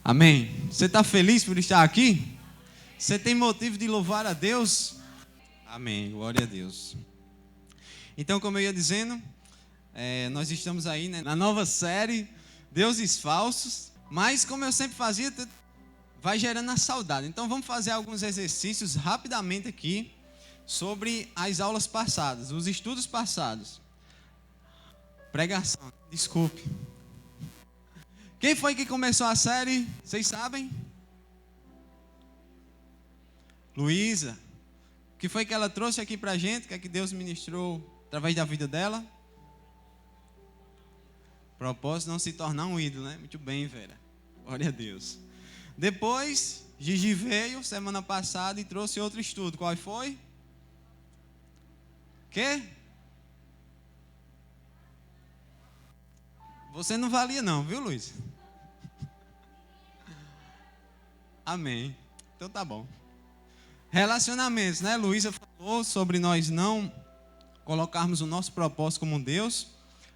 Amém. Você está feliz por estar aqui? Você tem motivo de louvar a Deus? Amém. Glória a Deus. Então, como eu ia dizendo, nós estamos aí, né, na nova série Deuses Falsos. Mas, como eu sempre fazia, vai gerando a saudade. Então, vamos fazer alguns exercícios rapidamente aqui sobre as aulas passadas, os estudos passados. Pregação, desculpe. Quem foi que começou a série? Vocês sabem? Luísa. O que foi que ela trouxe aqui pra gente? O que é que Deus ministrou através da vida dela? Propósito não se tornar um ídolo, né? Muito bem, Vera. Glória a Deus. Depois, Gigi veio semana passada e trouxe outro estudo. Qual foi? Quê? Você não valia não, viu, Luiz? Amém. Então tá bom. Relacionamentos, né? Luísa falou sobre nós não colocarmos o nosso propósito como Deus.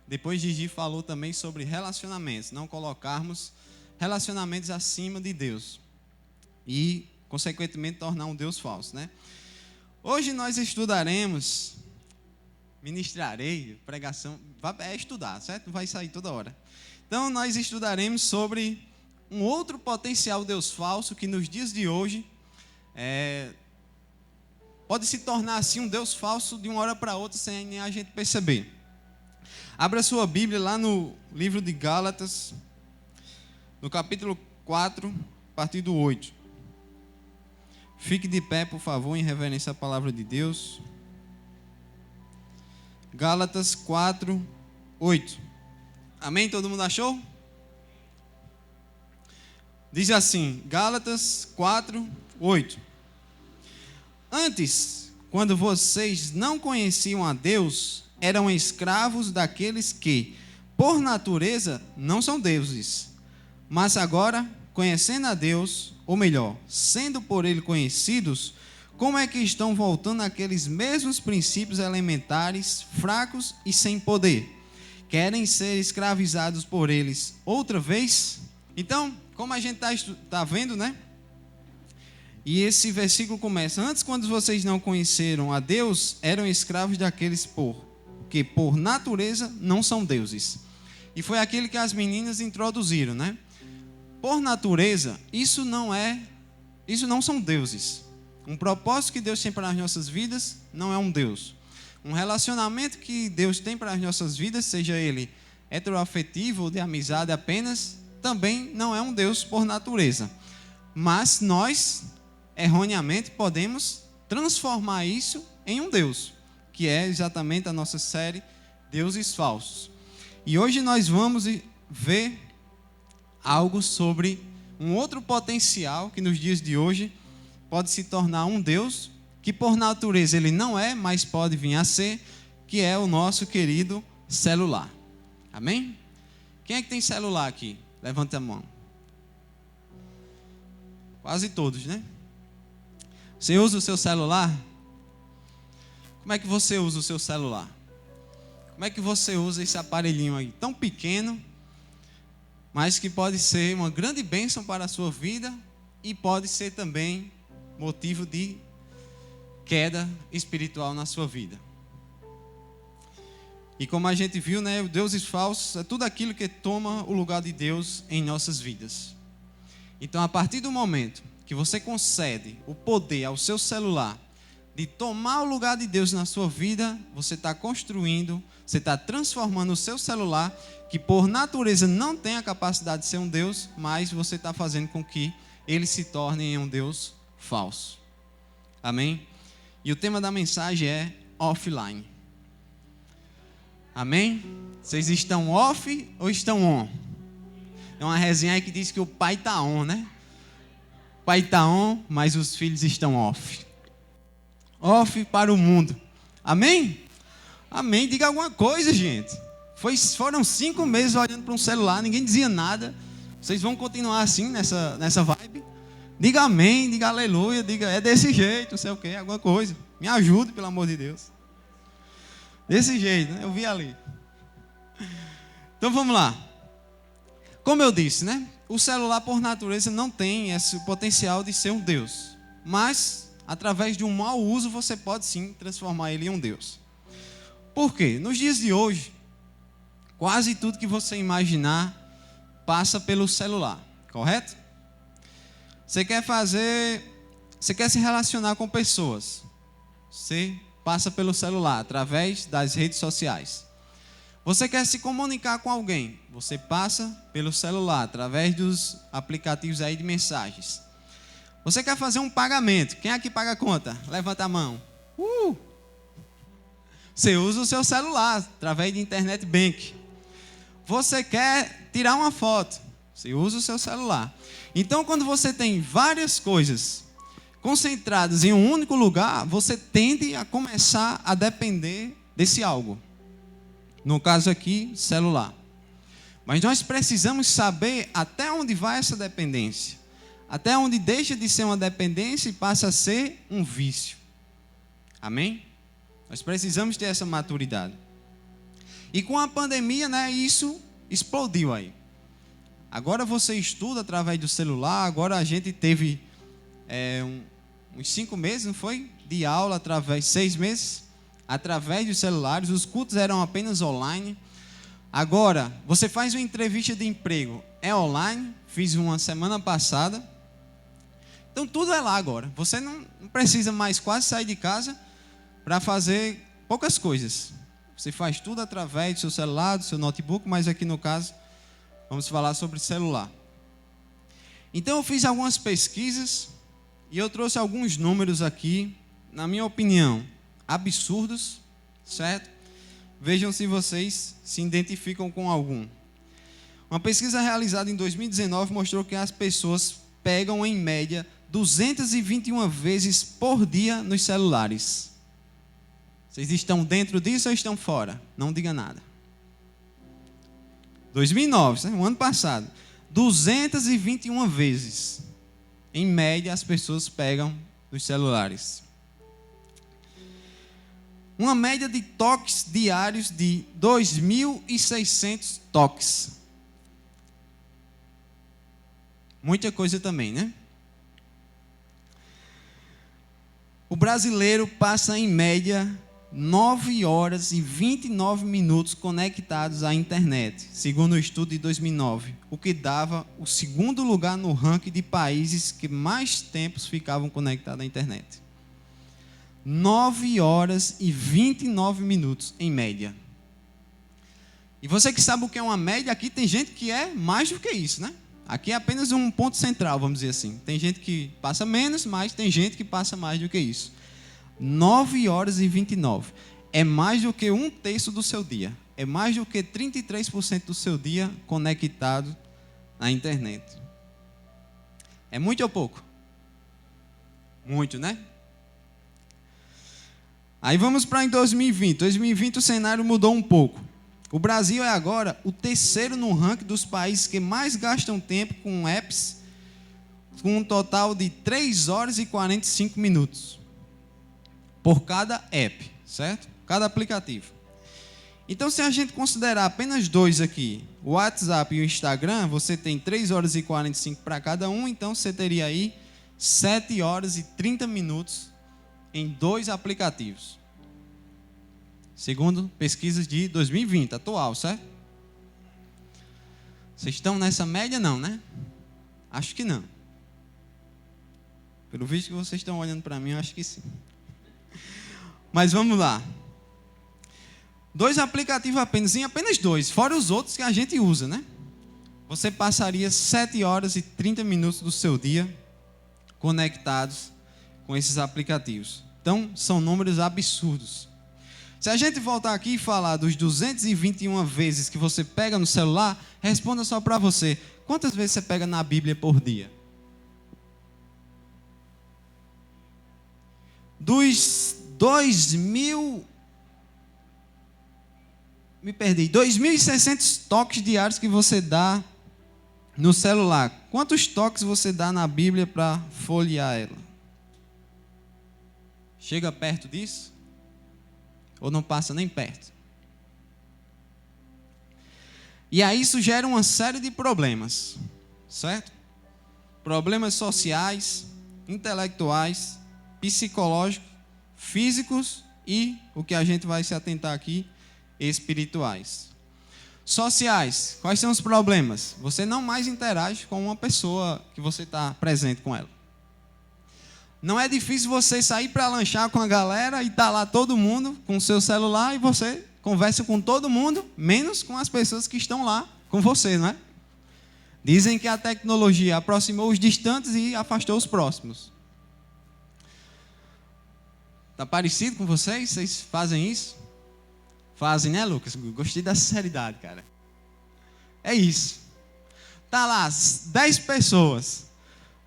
Depois Gigi falou também sobre relacionamentos, não colocarmos relacionamentos acima de Deus. E, consequentemente, tornar um Deus falso, né? Hoje nós estudaremos, ministrarei, pregação, é estudar, certo? Não vai sair toda hora. Então, nós estudaremos sobre um outro potencial Deus falso que nos dias de hoje pode se tornar assim um Deus falso de uma hora para outra sem nem a gente perceber. Abra sua Bíblia lá no livro de Gálatas, no capítulo 4, a partir do 8. Fique de pé, por favor, em reverência à palavra de Deus. Gálatas 4, 8. Amém? Todo mundo achou? Diz assim, Gálatas 4, 8. Antes, quando vocês não conheciam a Deus, eram escravos daqueles que, por natureza, não são deuses. Mas agora, conhecendo a Deus, ou melhor, sendo por Ele conhecidos, como é que estão voltando àqueles mesmos princípios elementares, fracos e sem poder? Querem ser escravizados por eles outra vez? Então, como a gente está vendo, né? E esse versículo começa: antes, quando vocês não conheceram a Deus, eram escravos daqueles que por natureza não são deuses. E foi aquele que as meninas introduziram, né? Por natureza, isso não são deuses. Um propósito que Deus tem para as nossas vidas não é um Deus. Um relacionamento que Deus tem para as nossas vidas, seja ele heteroafetivo ou de amizade apenas, também não é um Deus por natureza. Mas nós, erroneamente, podemos transformar isso em um Deus, que é exatamente a nossa série Deuses Falsos. E hoje nós vamos ver algo sobre um outro potencial que nos dias de hoje pode se tornar um Deus, que por natureza ele não é, mas pode vir a ser, que é o nosso querido celular. Amém? Quem é que tem celular aqui? Levanta a mão. Quase todos, né? Você usa o seu celular? Como é que você usa o seu celular? Como é que você usa esse aparelhinho aí, tão pequeno, mas que pode ser uma grande bênção para a sua vida e pode ser também motivo de queda espiritual na sua vida. E como a gente viu, né, o deuses falsos é tudo aquilo que toma o lugar de Deus em nossas vidas. Então, a partir do momento que você concede o poder ao seu celular de tomar o lugar de Deus na sua vida, você está construindo, você está transformando o seu celular, que por natureza não tem a capacidade de ser um Deus, mas você está fazendo com que ele se torne um Deus falso. Amém? E o tema da mensagem é offline. Amém? Vocês estão off ou estão on? Tem uma resenha aí que diz que o pai está on, né? O pai está on, mas os filhos estão off. Off para o mundo. Amém? Amém. Diga alguma coisa, gente. Foram 5 meses olhando para um celular, ninguém dizia nada. Vocês vão continuar assim, nessa vibe? Diga amém, diga aleluia, diga é desse jeito, não sei o que, alguma coisa. Me ajude, pelo amor de Deus. Desse jeito, né? Eu vi ali. Então vamos lá. Como eu disse, né? o celular, por natureza, não tem esse potencial de ser um Deus. Mas, através de um mau uso, você pode sim transformar ele em um Deus. Por quê? Nos dias de hoje, quase tudo que você imaginar passa pelo celular, correto? Você quer se relacionar com pessoas, você passa pelo celular, através das redes sociais. Você quer se comunicar com alguém, você passa pelo celular, através dos aplicativos aí de mensagens. Você quer fazer um pagamento, quem aqui paga a conta? Levanta a mão. Você usa o seu celular, através de internet bank. Você quer tirar uma foto, você usa o seu celular. Então, quando você tem várias coisas concentradas em um único lugar, você tende a começar a depender desse algo. No caso aqui, celular. Mas nós precisamos saber até onde vai essa dependência. Até onde deixa de ser uma dependência e passa a ser um vício. Amém? Nós precisamos ter essa maturidade. E com a pandemia, isso explodiu aí. Agora você estuda através do celular. Agora a gente teve uns 5 meses, não foi? De aula, 6 meses, através dos celulares. Os cultos eram apenas online. Agora, você faz uma entrevista de emprego, é online. Fiz uma semana passada. Então tudo é lá agora. Você não precisa mais quase sair de casa para fazer poucas coisas. Você faz tudo através do seu celular, do seu notebook, mas aqui no caso, vamos falar sobre celular. Então eu fiz algumas pesquisas e eu trouxe alguns números aqui, na minha opinião, absurdos, certo? Vejam se vocês se identificam com algum. Uma pesquisa realizada em 2019 mostrou que as pessoas pegam em média 221 vezes por dia nos celulares. Vocês estão dentro disso ou estão fora? Não diga nada. 2009, o ano passado, 221 vezes, em média, as pessoas pegam nos celulares. Uma média de toques diários de 2.600 toques. Muita coisa também, né? O brasileiro passa, em média, 9 horas e 29 minutos conectados à internet, segundo o estudo de 2009, o que dava o segundo lugar no ranking de países que mais tempos ficavam conectados à internet. 9 horas e 29 minutos, em média. E você que sabe o que é uma média, aqui tem gente que é mais do que isso, né? Aqui é apenas um ponto central, vamos dizer assim. Tem gente que passa menos, mas tem gente que passa mais do que isso. 9 horas e 29. É mais do que 1/3 do seu dia. É mais do que 33% do seu dia conectado na internet. É muito ou pouco? Muito, né? Aí vamos para em 2020. 2020 o cenário mudou um pouco. O Brasil é agora o terceiro no ranking dos países que mais gastam tempo com apps, com um total de 3 horas e 45 minutos. Por cada app, certo? Cada aplicativo. Então, se a gente considerar apenas 2 aqui, o WhatsApp e o Instagram, você tem 3 horas e 45 para cada um, então você teria aí 7 horas e 30 minutos em 2 aplicativos. Segundo pesquisas de 2020, atual, certo? Vocês estão nessa média não, né? Acho que não. Pelo visto que vocês estão olhando para mim, eu acho que sim. Mas vamos lá. 2 aplicativos apenas, em apenas 2, fora os outros que a gente usa, né? Você passaria 7 horas e 30 minutos do seu dia conectados com esses aplicativos. Então, são números absurdos. Se a gente voltar aqui e falar dos 221 vezes que você pega no celular, responda só para você. Quantas vezes você pega na Bíblia por dia? Dos 2.600 toques diários que você dá no celular, quantos toques você dá na Bíblia para folhear ela? Chega perto disso? Ou não passa nem perto? E aí isso gera uma série de problemas, certo? Problemas sociais, intelectuais, psicológicos, físicos e, o que a gente vai se atentar aqui, espirituais. Sociais, quais são os problemas? Você não mais interage com uma pessoa que você está presente com ela. Não é difícil você sair para lanchar com a galera e tá lá todo mundo com o seu celular e você conversa com todo mundo, menos com as pessoas que estão lá com você, não é? Dizem que a tecnologia aproximou os distantes e afastou os próximos. Está parecido com vocês? Vocês fazem isso? Fazem, né, Lucas? Gostei da sinceridade, cara. É isso. Tá lá, 10 pessoas.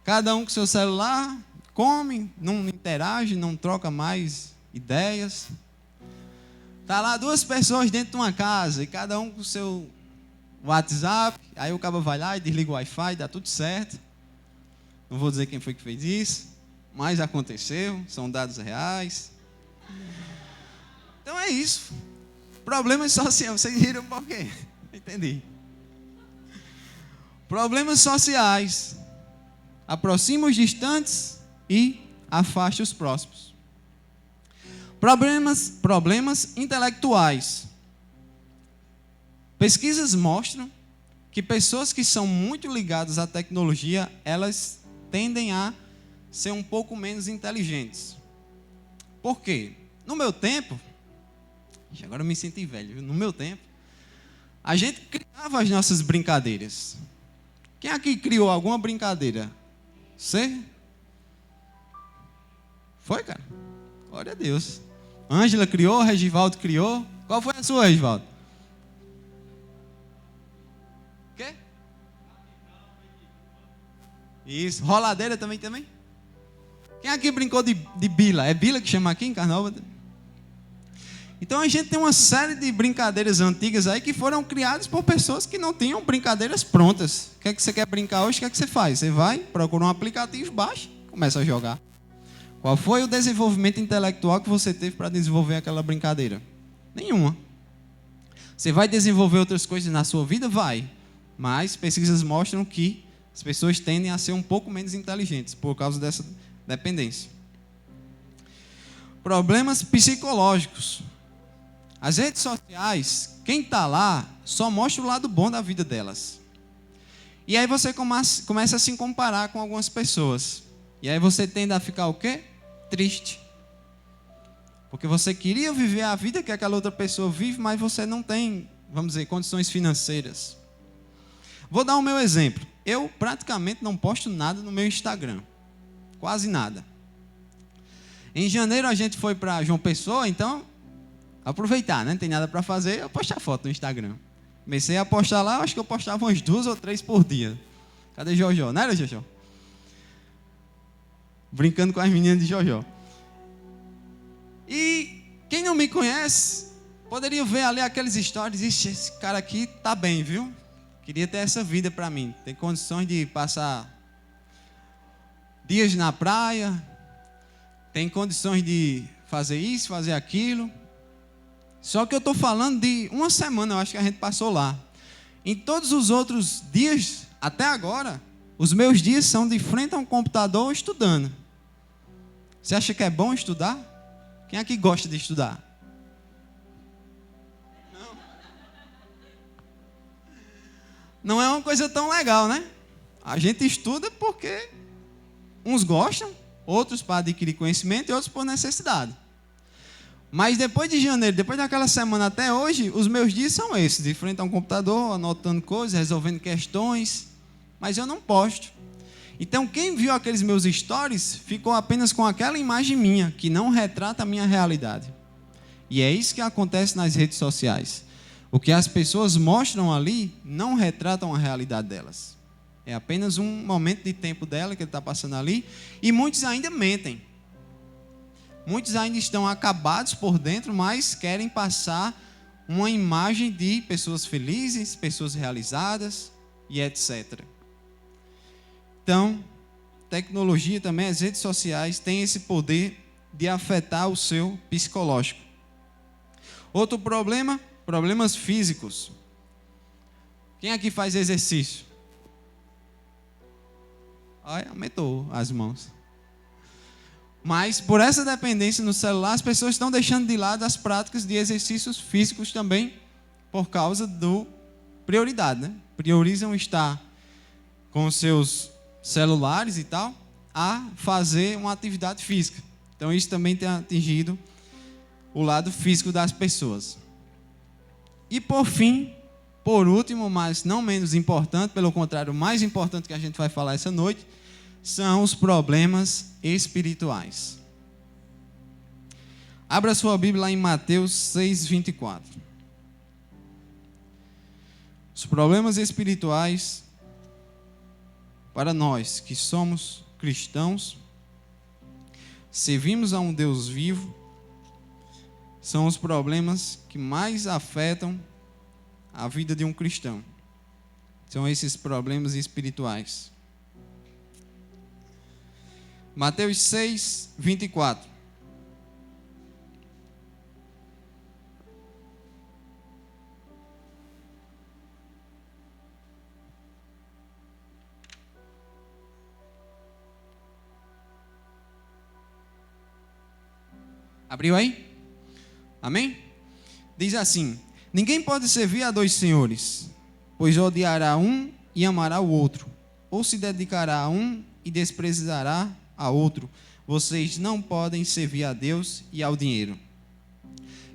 Cada um com seu celular, come, não interage, não troca mais ideias. Tá lá 2 pessoas dentro de uma casa, e cada um com o seu WhatsApp. Aí o cara vai lá e desliga o Wi-Fi, dá tudo certo. Não vou dizer quem foi que fez isso, mas aconteceu, são dados reais. Então é isso. Problemas sociais, vocês riram por quê? Entendi. Problemas sociais. Aproxima os distantes e afasta os próximos. Problemas intelectuais. Pesquisas mostram que pessoas que são muito ligadas à tecnologia, elas tendem a ser um pouco menos inteligentes. Por quê? No meu tempo, agora eu me senti velho, no meu tempo, a gente criava as nossas brincadeiras. Quem aqui criou alguma brincadeira? Você? Foi, cara? Glória a Deus. Ângela criou, Regivaldo criou. Qual foi a sua, Regivaldo? O quê? Isso. Roladeira também? Quem aqui brincou de bila? É bila que chama aqui em Carnaval? Então a gente tem uma série de brincadeiras antigas aí que foram criadas por pessoas que não tinham brincadeiras prontas. O que é que você quer brincar hoje? O que é que você faz? Você vai, procura um aplicativo, baixa, começa a jogar. Qual foi o desenvolvimento intelectual que você teve para desenvolver aquela brincadeira? Nenhuma. Você vai desenvolver outras coisas na sua vida? Vai. Mas pesquisas mostram que as pessoas tendem a ser um pouco menos inteligentes por causa dessa dependência. Problemas psicológicos. As redes sociais, quem está lá, só mostra o lado bom da vida delas. E aí você começa a se comparar com algumas pessoas. E aí você tende a ficar o quê? Triste. Porque você queria viver a vida que aquela outra pessoa vive, mas você não tem, vamos dizer, condições financeiras. Vou dar o meu exemplo. Eu praticamente não posto nada no meu Instagram. Quase nada. Em janeiro a gente foi para João Pessoa, então aproveitar, né? Não tem nada para fazer, eu postar foto no Instagram. Comecei a postar lá, acho que eu postava umas 2 ou 3 por dia. Cadê Jojó? Não era Jojó? Brincando com as meninas de Jojó. E quem não me conhece, poderia ver ali aqueles stories, ixi, esse cara aqui tá bem, viu? Queria ter essa vida para mim. Tem condições de passar dias na praia, tem condições de fazer isso, fazer aquilo. Só que eu estou falando de uma semana, eu acho que a gente passou lá. Em todos os outros dias, até agora, os meus dias são de frente a um computador estudando. Você acha que é bom estudar? Quem aqui gosta de estudar? Não. Não é uma coisa tão legal, né? A gente estuda porque uns gostam, outros para adquirir conhecimento e outros por necessidade. Mas depois de janeiro, depois daquela semana até hoje, os meus dias são esses, de frente a um computador, anotando coisas, resolvendo questões, mas eu não posto. Então quem viu aqueles meus stories ficou apenas com aquela imagem minha, que não retrata a minha realidade. E é isso que acontece nas redes sociais. O que as pessoas mostram ali não retratam a realidade delas. É apenas um momento de tempo dela que ele está passando ali, e muitos ainda mentem. Muitos ainda estão acabados por dentro, mas querem passar uma imagem de pessoas felizes, pessoas realizadas e etc. Então, tecnologia também, as redes sociais têm esse poder de afetar o seu psicológico. Outro problema, problemas físicos. Quem aqui faz exercício? Olha, aumentou as mãos. Mas por essa dependência no celular, as pessoas estão deixando de lado as práticas de exercícios físicos também, por causa do prioridade, né? Priorizam estar com os seus celulares e tal, a fazer uma atividade física. Então isso também tem atingido o lado físico das pessoas. E por fim, por último, mas não menos importante, pelo contrário, o mais importante que a gente vai falar essa noite, são os problemas espirituais. Abra sua Bíblia lá em Mateus 6:24. Os problemas espirituais para nós que somos cristãos, servimos a um Deus vivo, são os problemas que mais afetam a vida de um cristão. São esses problemas espirituais. Mateus 6:24. Abriu aí? Amém? Diz assim: ninguém pode servir a dois senhores, pois odiará um e amará o outro, ou se dedicará a um e desprezará a outro. Vocês não podem servir a Deus e ao dinheiro.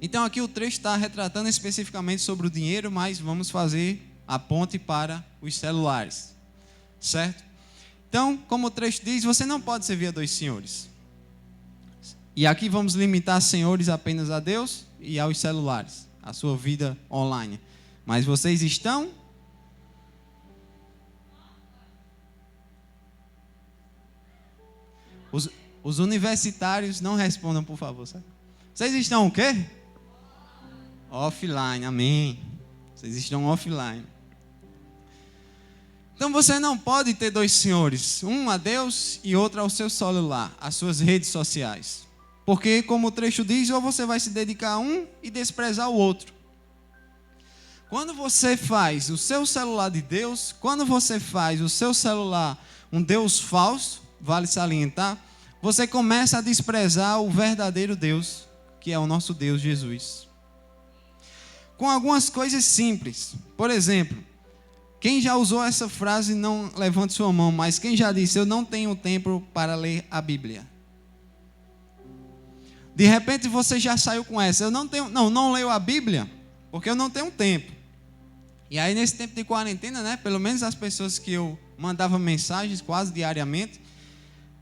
Então aqui o trecho está retratando especificamente sobre o dinheiro, mas vamos fazer a ponte para os celulares, certo? Então, como o trecho diz, você não pode servir a dois senhores. E aqui vamos limitar senhores apenas a Deus e aos celulares, a sua vida online. Mas vocês estão? Os universitários não respondam, por favor. Sabe? Vocês estão o quê? Offline, amém. Vocês estão offline. Então você não pode ter dois senhores, um a Deus e outro ao seu celular, às suas redes sociais. Porque, como o trecho diz, ou você vai se dedicar a um e desprezar o outro. Quando você faz o seu celular de Deus, quando você faz o seu celular um Deus falso, vale salientar, você começa a desprezar o verdadeiro Deus, que é o nosso Deus Jesus. Com algumas coisas simples. Por exemplo, quem já usou essa frase, não levante sua mão, mas quem já disse, eu não tenho tempo para ler a Bíblia? De repente você já saiu com essa, eu não leio a Bíblia, porque eu não tenho tempo. E aí nesse tempo de quarentena, né, pelo menos as pessoas que eu mandava mensagens quase diariamente,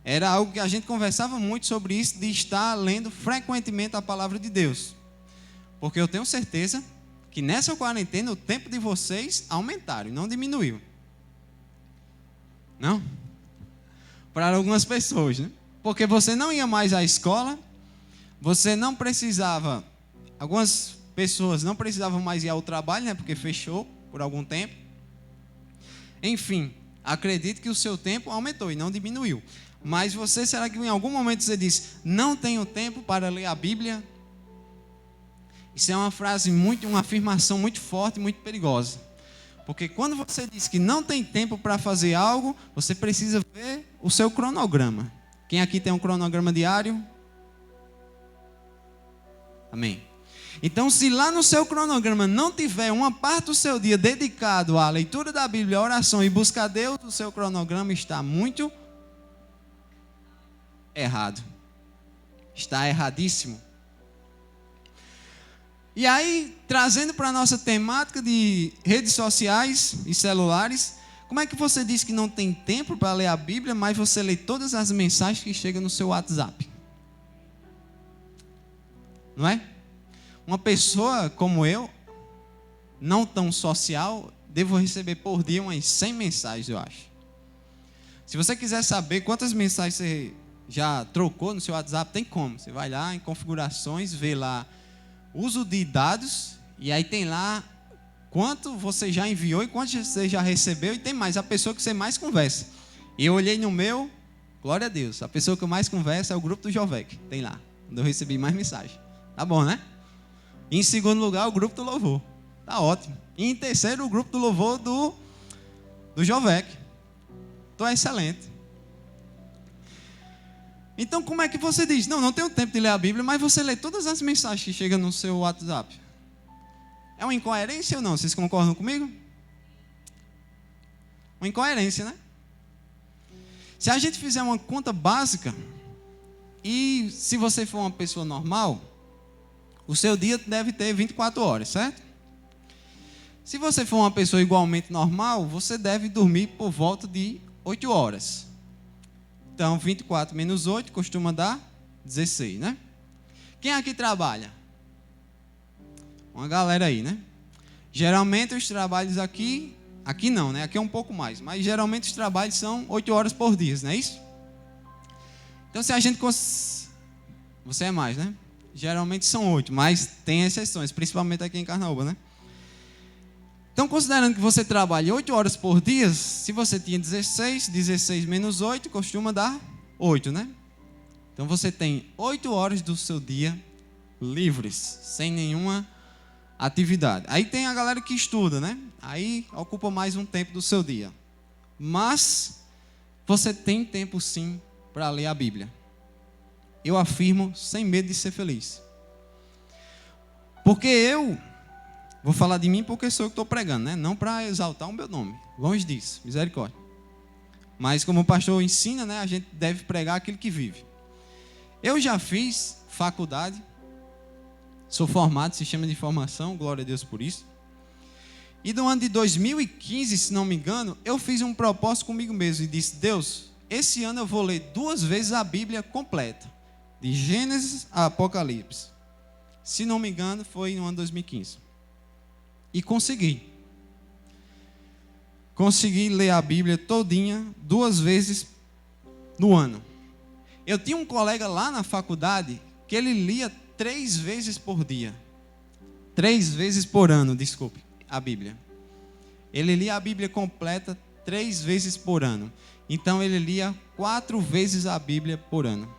era algo que a gente conversava muito sobre isso, de estar lendo frequentemente a palavra de Deus. Porque eu tenho certeza que nessa quarentena o tempo de vocês aumentaram, não diminuiu. Não? Para algumas pessoas, né? Porque você não ia mais à escola, você não precisava, algumas pessoas não precisavam mais ir ao trabalho, né? Porque fechou por algum tempo. Enfim, acredito que o seu tempo aumentou e não diminuiu. Mas você, será que em algum momento você disse, não tenho tempo para ler a Bíblia? Isso é uma frase uma afirmação muito forte e muito perigosa. Porque quando você diz que não tem tempo para fazer algo, você precisa ver o seu cronograma. Quem aqui tem um cronograma diário? Amém. Então, se lá no seu cronograma não tiver uma parte do seu dia dedicado à leitura da Bíblia, à oração e buscar a Deus, o seu cronograma está muito errado. Está erradíssimo. E aí, trazendo para a nossa temática de redes sociais e celulares, como é que você diz que não tem tempo para ler a Bíblia, mas você lê todas as mensagens que chegam no seu WhatsApp? Não é? Uma pessoa como eu, não tão social, devo receber por dia umas 100 mensagens, eu acho. Se você quiser saber quantas mensagens você já trocou no seu WhatsApp, tem como. Você vai lá em configurações, vê lá uso de dados, e aí tem lá quanto você já enviou e quanto você já recebeu, e tem mais, a pessoa que você mais conversa. E eu olhei no meu, glória a Deus, a pessoa que eu mais converso é o grupo do Jovec, tem lá, onde eu recebi mais mensagem. Tá bom, né? E em segundo lugar, o grupo do Louvor. Tá ótimo. E em terceiro, o grupo do Louvor do Jovec. Então é excelente. Então, como é que você diz? Não tenho tempo de ler a Bíblia, mas você lê todas as mensagens que chegam no seu WhatsApp. É uma incoerência ou não? Vocês concordam comigo? Uma incoerência, né? Se a gente fizer uma conta básica, e se você for uma pessoa normal, o seu dia deve ter 24 horas, certo? Se você for uma pessoa igualmente normal, você deve dormir por volta de 8 horas. Então, 24 menos 8 costuma dar 16, né? Quem aqui trabalha? Uma galera aí, né? Geralmente os trabalhos aqui não, né? Aqui é um pouco mais, mas geralmente os trabalhos são 8 horas por dia, não é isso? Então, se a gente... Você é mais, né? Geralmente são 8, mas tem exceções, principalmente aqui em Carnaúba, né? Então, considerando que você trabalha 8 horas por dia, se você tinha 16 menos 8, costuma dar 8, né? Então, você tem 8 horas do seu dia livres, sem nenhuma atividade. Aí tem a galera que estuda, né? Aí ocupa mais um tempo do seu dia. Mas, você tem tempo sim para ler a Bíblia. Eu afirmo sem medo de ser feliz. Porque eu... Vou falar de mim porque sou eu que estou pregando, né? Não para exaltar o meu nome. Longe disso, misericórdia. Mas como o pastor ensina, né? A gente deve pregar aquilo que vive. Eu já fiz faculdade. Sou formado, sistema de formação, glória a Deus por isso. E no ano de 2015, se não me engano, eu fiz um propósito comigo mesmo e disse: Deus, esse ano eu vou ler 2 vezes a Bíblia completa. De Gênesis a Apocalipse. Se não me engano, foi no ano de 2015. E consegui. Consegui ler a Bíblia todinha 2 vezes no ano. Eu tinha um colega lá na faculdade que ele lia 3 vezes por dia. 3 vezes por ano, desculpe, a Bíblia. Ele lia a Bíblia completa 3 vezes por ano. Então ele lia 4 vezes a Bíblia por ano.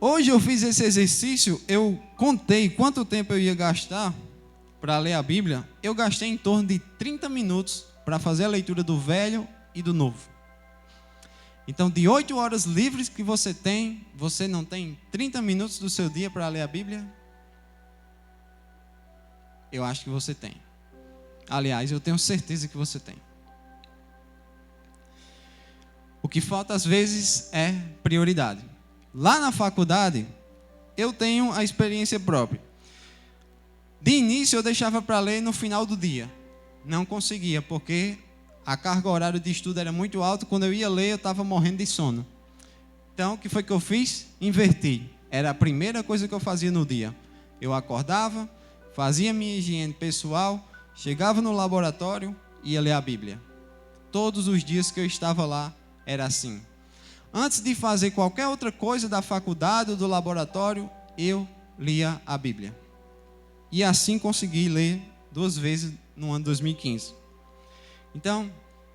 Hoje eu fiz esse exercício, eu contei quanto tempo eu ia gastar para ler a Bíblia. Eu gastei em torno de 30 minutos para fazer a leitura do Velho e do Novo. Então, de 8 horas livres que você não tem 30 minutos do seu dia para ler a Bíblia? Eu acho que você tem. Aliás, eu tenho certeza que você tem. O que falta às vezes é prioridade. Lá na faculdade, eu tenho a experiência própria. De início, eu deixava para ler no final do dia. Não conseguia, porque a carga horária de estudo era muito alta. Quando eu ia ler, eu estava morrendo de sono. Então, o que foi que eu fiz? Inverti. Era a primeira coisa que eu fazia no dia. Eu acordava, fazia minha higiene pessoal, chegava no laboratório e ia ler a Bíblia. Todos os dias que eu estava lá, era assim. Antes de fazer qualquer outra coisa da faculdade ou do laboratório, eu lia a Bíblia. E assim consegui ler 2 vezes no ano 2015. Então,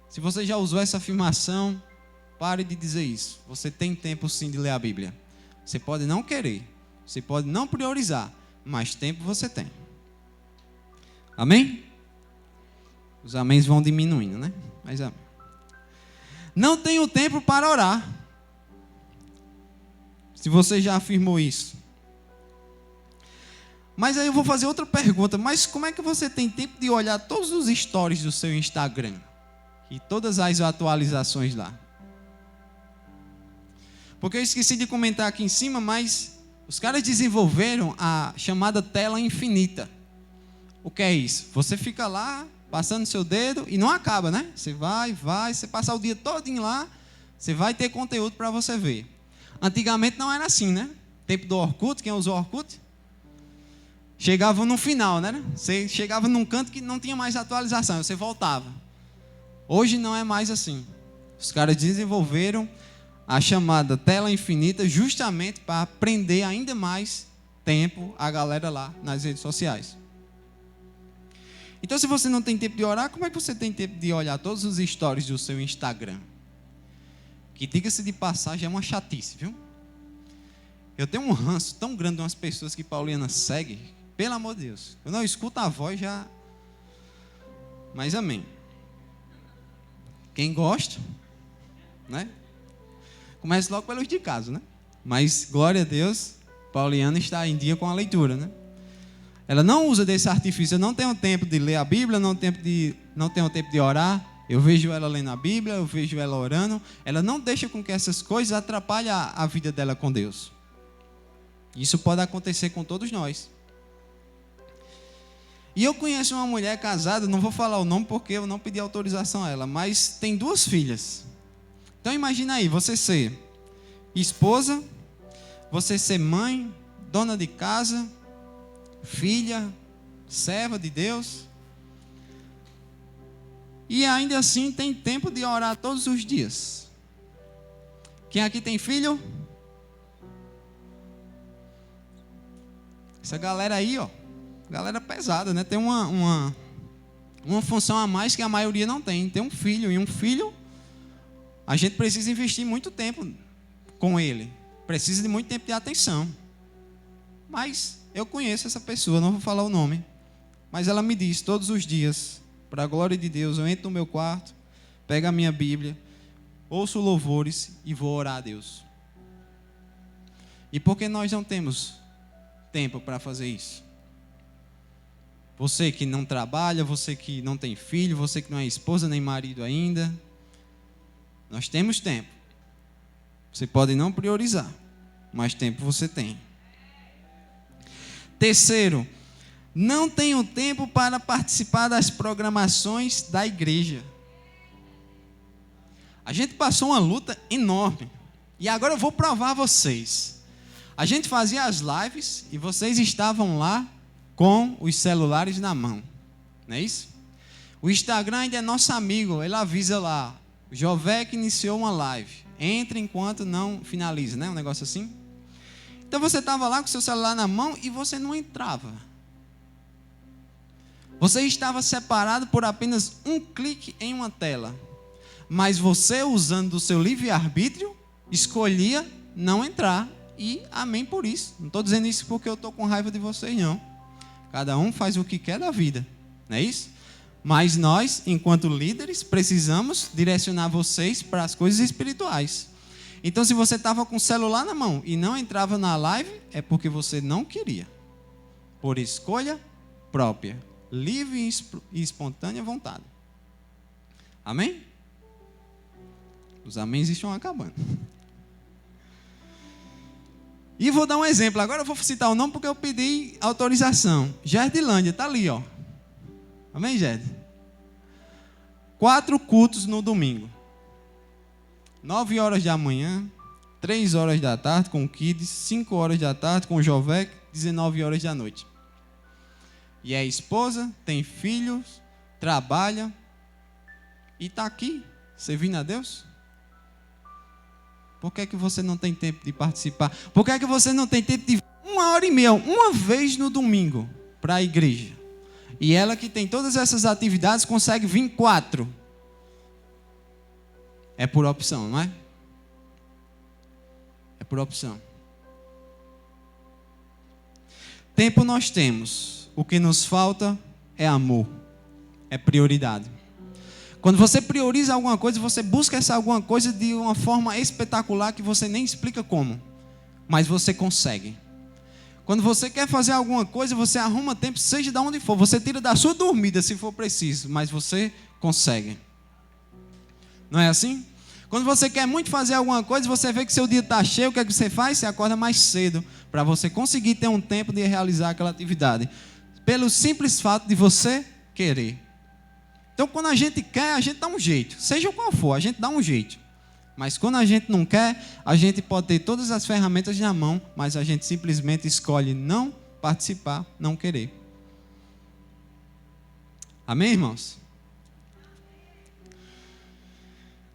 se você já usou essa afirmação, pare de dizer isso. Você tem tempo sim de ler a Bíblia. Você pode não querer, você pode não priorizar, mas tempo você tem. Amém? Os améns vão diminuindo, né? Mas amém. Não tenho tempo para orar. Se você já afirmou isso. Mas aí eu vou fazer outra pergunta. Mas como é que você tem tempo de olhar todos os stories do seu Instagram? E todas as atualizações lá? Porque eu esqueci de comentar aqui em cima, mas os caras desenvolveram a chamada tela infinita. O que é isso? Você fica lá, passando seu dedo e não acaba, né? Você vai, você passa o dia todinho lá, você vai ter conteúdo para você ver. Antigamente não era assim, né? Tempo do Orkut, quem usou Orkut? Chegava no final, né? Você chegava num canto que não tinha mais atualização, você voltava. Hoje não é mais assim. Os caras desenvolveram a chamada tela infinita justamente para prender ainda mais tempo a galera lá nas redes sociais. Então, se você não tem tempo de orar, como é que você tem tempo de olhar todos os stories do seu Instagram? Que, diga-se de passagem, é uma chatice, viu? Eu tenho um ranço tão grande de umas pessoas que Pauliana segue, pelo amor de Deus. Eu não escuto a voz já. Mas amém. Quem gosta, né? Comece logo pelos de casa, né? Mas, glória a Deus, Pauliana está em dia com a leitura, né? Ela não usa desse artifício. Eu não tenho tempo de ler a Bíblia, não tenho tempo de orar. Eu vejo ela lendo a Bíblia, eu vejo ela orando. Ela não deixa com que essas coisas atrapalhem a vida dela com Deus. Isso pode acontecer com todos nós. E eu conheço uma mulher casada, não vou falar o nome porque eu não pedi autorização a ela, mas tem 2 filhas. Então imagina aí, você ser esposa, você ser mãe, dona de casa, filha, serva de Deus, e ainda assim tem tempo de orar todos os dias. Quem aqui tem filho? Essa galera aí, ó, galera pesada, né? Tem uma função a mais que a maioria não tem. Tem um filho, e um filho, a gente precisa investir muito tempo com ele. Precisa de muito tempo de atenção. Mas eu conheço essa pessoa, não vou falar o nome. Mas ela me diz todos os dias, para a glória de Deus, eu entro no meu quarto, pego a minha Bíblia, ouço louvores e vou orar a Deus. E por que nós não temos tempo para fazer isso? Você que não trabalha, você que não tem filho, você que não é esposa nem marido ainda, nós temos tempo. Você pode não priorizar, mas tempo você tem. Terceiro, não tenho tempo para participar das programações da igreja. A gente passou uma luta enorme. E agora eu vou provar a vocês. A gente fazia as lives e vocês estavam lá com os celulares na mão. Não é isso? O Instagram ainda é nosso amigo. Ele avisa lá. O Jovec iniciou uma live. Entre enquanto não finaliza, né? Um negócio assim. Então você estava lá com o seu celular na mão e você não entrava. Você estava separado por apenas um clique em uma tela. Mas você, usando o seu livre-arbítrio, escolhia não entrar. E amém por isso. Não estou dizendo isso porque eu estou com raiva de vocês, não. Cada um faz o que quer da vida. Não é isso? Mas nós, enquanto líderes, precisamos direcionar vocês para as coisas espirituais. Então, se você estava com o celular na mão e não entrava na live, é porque você não queria. Por escolha própria. Livre e espontânea vontade. Amém? Os améns estão acabando. E vou dar um exemplo. Agora eu vou citar o nome porque eu pedi autorização. Gerdilândia, está ali, ó. Amém, Gerd? 4 cultos no domingo. 9 horas da manhã, 3 horas da tarde com o Kids, 5 horas da tarde com o Jovec, 19 horas da noite. E é esposa, tem filhos, trabalha e está aqui, servindo a Deus. Por que é que você não tem tempo de participar? Por que é que você não tem tempo de 1h30, uma vez no domingo, para a igreja? E ela que tem todas essas atividades consegue vir 4. É por opção, não é? É por opção. Tempo nós temos. O que nos falta é amor. É prioridade. Quando você prioriza alguma coisa, você busca essa alguma coisa de uma forma espetacular que você nem explica como. Mas você consegue. Quando você quer fazer alguma coisa, você arruma tempo, seja de onde for. Você tira da sua dormida, se for preciso. Mas você consegue. Não é assim? Quando você quer muito fazer alguma coisa, você vê que seu dia está cheio, o que é que você faz? Você acorda mais cedo, para você conseguir ter um tempo de realizar aquela atividade. Pelo simples fato de você querer. Então, quando a gente quer, a gente dá um jeito. Seja qual for, a gente dá um jeito. Mas quando a gente não quer, a gente pode ter todas as ferramentas na mão, mas a gente simplesmente escolhe não participar, não querer. Amém, irmãos?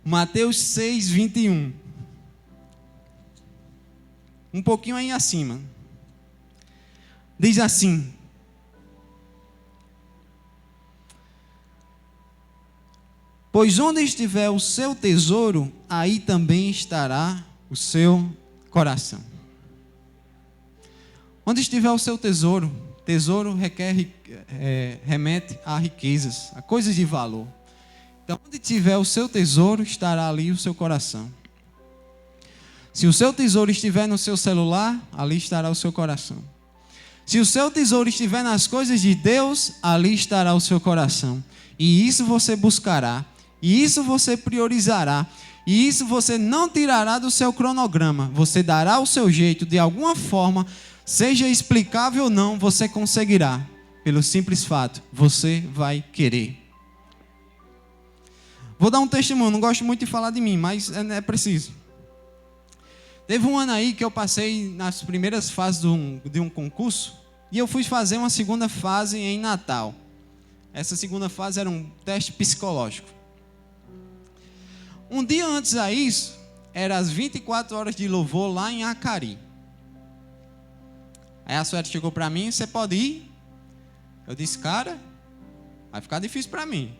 Mateus 6, 21. Um pouquinho aí acima. Diz assim: pois onde estiver o seu tesouro, aí também estará o seu coração. Onde estiver o seu tesouro, tesouro remete a riquezas, a coisas de valor. Então, onde tiver o seu tesouro, estará ali o seu coração. Se o seu tesouro estiver no seu celular, ali estará o seu coração. Se o seu tesouro estiver nas coisas de Deus, ali estará o seu coração. E isso você buscará, e isso você priorizará, e isso você não tirará do seu cronograma. Você dará o seu jeito, de alguma forma, seja explicável ou não, você conseguirá. Pelo simples fato, você vai querer. Vou dar um testemunho, não gosto muito de falar de mim, mas é preciso. Teve um ano aí que eu passei nas primeiras fases de um concurso, e eu fui fazer uma segunda fase em Natal. Essa segunda fase era um teste psicológico. Um dia antes a isso, eram as 24 horas de louvor lá em Acari. Aí a Sueli chegou para mim, você pode ir? Eu disse, cara, vai ficar difícil para mim,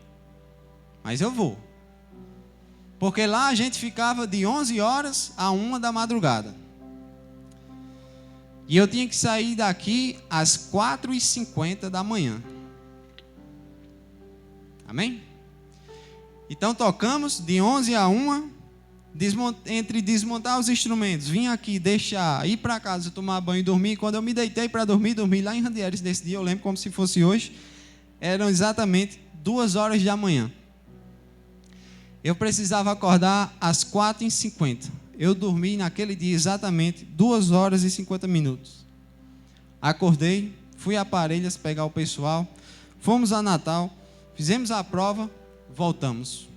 mas eu vou. Porque lá a gente ficava de 11 horas a 1 da madrugada. E eu tinha que sair daqui às 4h50 da manhã. Amém? Então tocamos de 11 a 1, entre desmontar os instrumentos, vim aqui, deixar, ir para casa, tomar banho e dormir. Quando eu me deitei para dormir lá em Randieres nesse dia, eu lembro como se fosse hoje, eram exatamente 2 horas da manhã. Eu precisava acordar às 4h50. Eu dormi naquele dia exatamente 2 horas e 50 minutos. Acordei, fui a Parelhas pegar o pessoal, fomos a Natal, fizemos a prova, voltamos.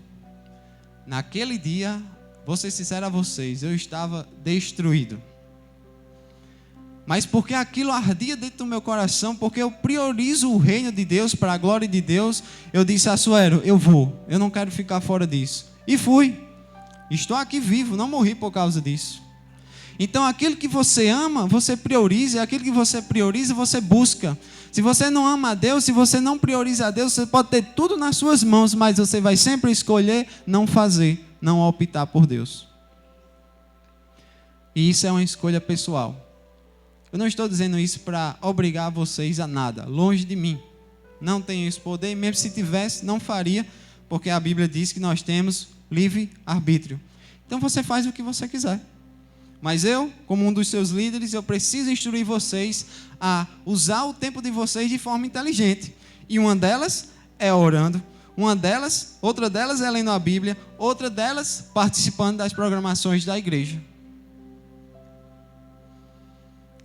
Naquele dia, vou ser sincero a vocês, eu estava destruído. Mas porque aquilo ardia dentro do meu coração, porque eu priorizo o reino de Deus, para a glória de Deus, eu disse a Sueli, eu não quero ficar fora disso. E fui. Estou aqui vivo, não morri por causa disso. Então aquilo que você ama, você prioriza, e aquilo que você prioriza, você busca. Se você não ama a Deus, se você não prioriza a Deus, você pode ter tudo nas suas mãos, mas você vai sempre escolher não fazer, não optar por Deus. E isso é uma escolha pessoal. Eu não estou dizendo isso para obrigar vocês a nada, longe de mim. Não tenho esse poder, e mesmo se tivesse, não faria, porque a Bíblia diz que nós temos livre arbítrio. Então você faz o que você quiser. Mas eu, como um dos seus líderes, eu preciso instruir vocês a usar o tempo de vocês de forma inteligente. E uma delas é orando, outra delas é lendo a Bíblia, outra delas participando das programações da igreja.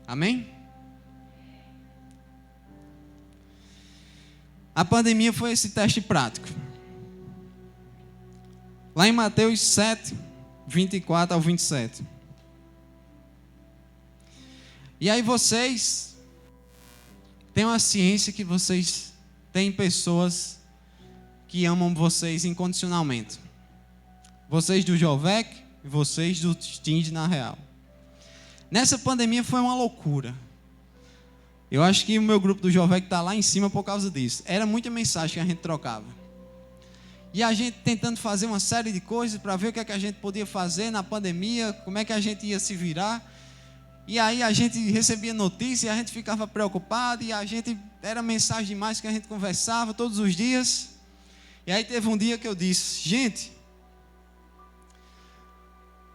Amém? A pandemia foi esse teste prático. Lá em Mateus 7, 24 ao 27. E aí vocês têm uma ciência que vocês têm pessoas que amam vocês incondicionalmente. Vocês do Jovec e vocês do Sting na Real. Nessa pandemia foi uma loucura. Eu acho que o meu grupo do Jovec está lá em cima por causa disso. Era muita mensagem que a gente trocava. E a gente tentando fazer uma série de coisas para ver o que é que a gente podia fazer na pandemia, como é que a gente ia se virar. E aí a gente recebia notícia e a gente ficava preocupado, e era mensagem demais que a gente conversava todos os dias. E aí teve um dia que eu disse, gente,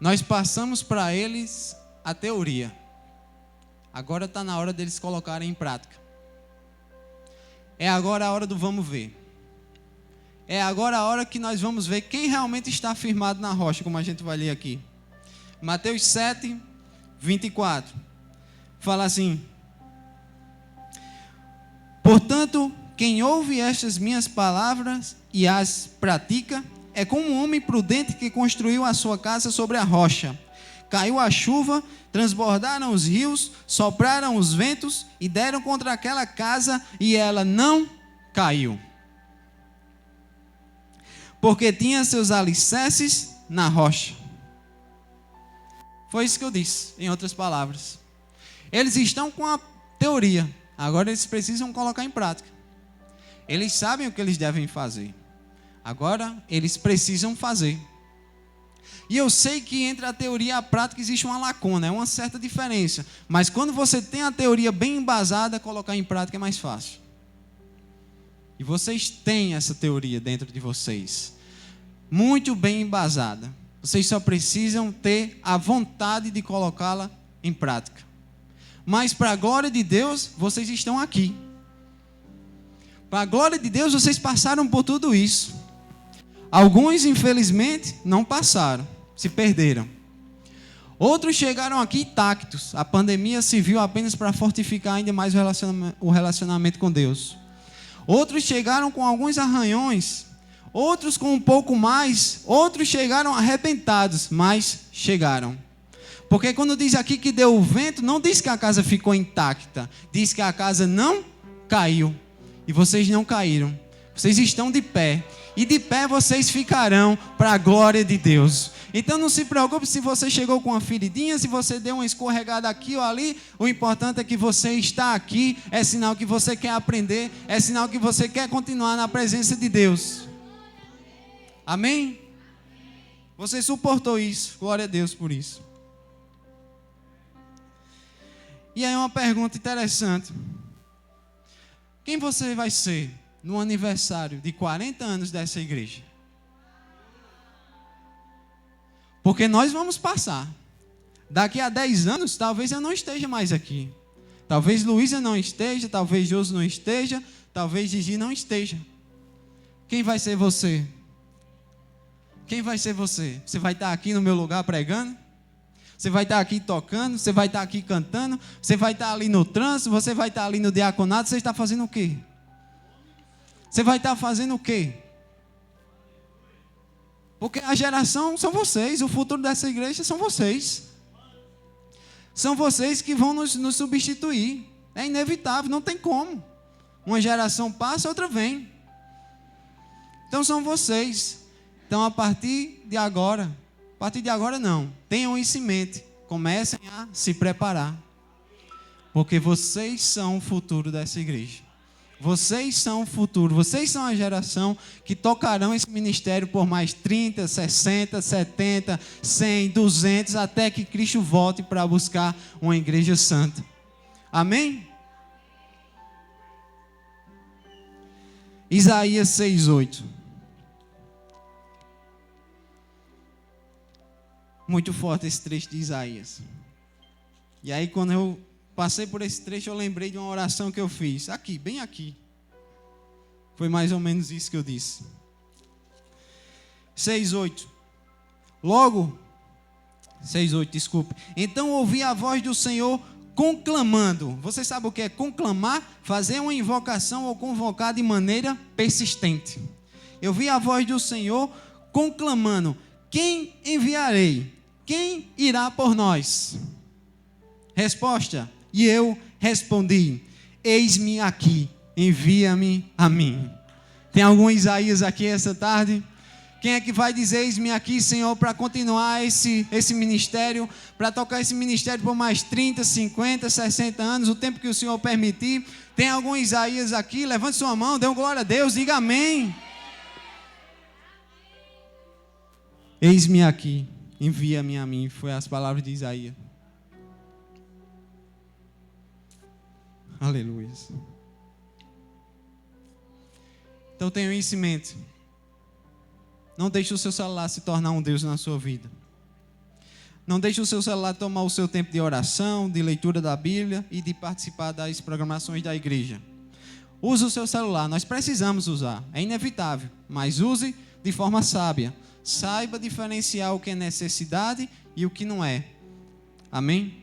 nós passamos para eles a teoria. Agora está na hora deles colocarem em prática. É agora a hora do vamos ver. É agora a hora que nós vamos ver quem realmente está firmado na rocha, como a gente vai ler aqui. Mateus 7, 24. Fala assim: portanto, quem ouve estas minhas palavras e as pratica, é como um homem prudente que construiu a sua casa sobre a rocha. Caiu a chuva, transbordaram os rios, sopraram os ventos e deram contra aquela casa, e ela não caiu, porque tinha seus alicerces na rocha. Foi isso que eu disse, em outras palavras. Eles estão com a teoria, agora eles precisam colocar em prática. Eles sabem o que eles devem fazer, agora eles precisam fazer. E eu sei que entre a teoria e a prática existe uma lacuna, é uma certa diferença. Mas quando você tem a teoria bem embasada, colocar em prática é mais fácil. E vocês têm essa teoria dentro de vocês, muito bem embasada. Vocês só precisam ter a vontade de colocá-la em prática. Mas para a glória de Deus, vocês estão aqui. Para a glória de Deus, vocês passaram por tudo isso. Alguns, infelizmente, não passaram, se perderam. Outros chegaram aqui intactos. A pandemia serviu apenas para fortificar ainda mais o relacionamento com Deus. Outros chegaram com alguns arranhões, outros com um pouco mais, outros chegaram arrebentados, mas chegaram. Porque quando diz aqui que deu o vento, não diz que a casa ficou intacta, diz que a casa não caiu. E vocês não caíram, vocês estão de pé, e de pé vocês ficarão para a glória de Deus. Então não se preocupe se você chegou com uma feridinha, se você deu uma escorregada aqui ou ali. O importante é que você está aqui, é sinal que você quer aprender, é sinal que você quer continuar na presença de Deus. Amém? Você suportou isso, glória a Deus por isso. E aí uma pergunta interessante. Quem você vai ser no aniversário de 40 anos dessa igreja? Porque nós vamos passar. Daqui a 10 anos, talvez eu não esteja mais aqui. Talvez Luísa não esteja, talvez Josi não esteja, talvez Gigi não esteja. Quem vai ser você? Quem vai ser você? Você vai estar aqui no meu lugar pregando? Você vai estar aqui tocando? Você vai estar aqui cantando? Você vai estar ali no trânsito? Você vai estar ali no diaconato? Você está fazendo o quê? Você vai estar fazendo o quê? Porque a geração são vocês, o futuro dessa igreja são vocês. São vocês que vão nos substituir. É inevitável, não tem como. Uma geração passa, outra vem. Então são vocês. Então a partir de agora não, tenham isso em mente. Comecem a se preparar. Porque vocês são o futuro dessa igreja. Vocês são o futuro, vocês são a geração que tocarão esse ministério por mais 30, 60, 70, 100, 200, até que Cristo volte para buscar uma igreja santa. Amém? Isaías 6:8. Muito forte esse trecho de Isaías. E aí quando eu passei por esse trecho, eu lembrei de uma oração que eu fiz. Aqui, bem aqui. Foi mais ou menos isso que eu disse. 6:8. Logo, 6:8, desculpe. Então ouvi a voz do Senhor conclamando. Você sabe o que é conclamar? Fazer uma invocação ou convocar de maneira persistente. Eu vi a voz do Senhor conclamando: quem enviarei? Quem irá por nós? Resposta: e eu respondi: eis-me aqui, envia-me a mim. Tem algum Isaías aqui essa tarde? Quem é que vai dizer: eis-me aqui, Senhor, para continuar esse ministério, para tocar esse ministério por mais 30, 50, 60 anos, o tempo que o Senhor permitir? Tem algum Isaías aqui? Levante sua mão, dê uma glória a Deus, diga amém. Eis-me aqui, envia-me a mim, foi as palavras de Isaías. Aleluia. Então tenha isso em mente. Não deixe o seu celular se tornar um Deus na sua vida. Não deixe o seu celular tomar o seu tempo de oração, de leitura da Bíblia e de participar das programações da igreja. Use o seu celular, nós precisamos usar, é inevitável, mas use de forma sábia. Saiba diferenciar o que é necessidade e o que não é. Amém?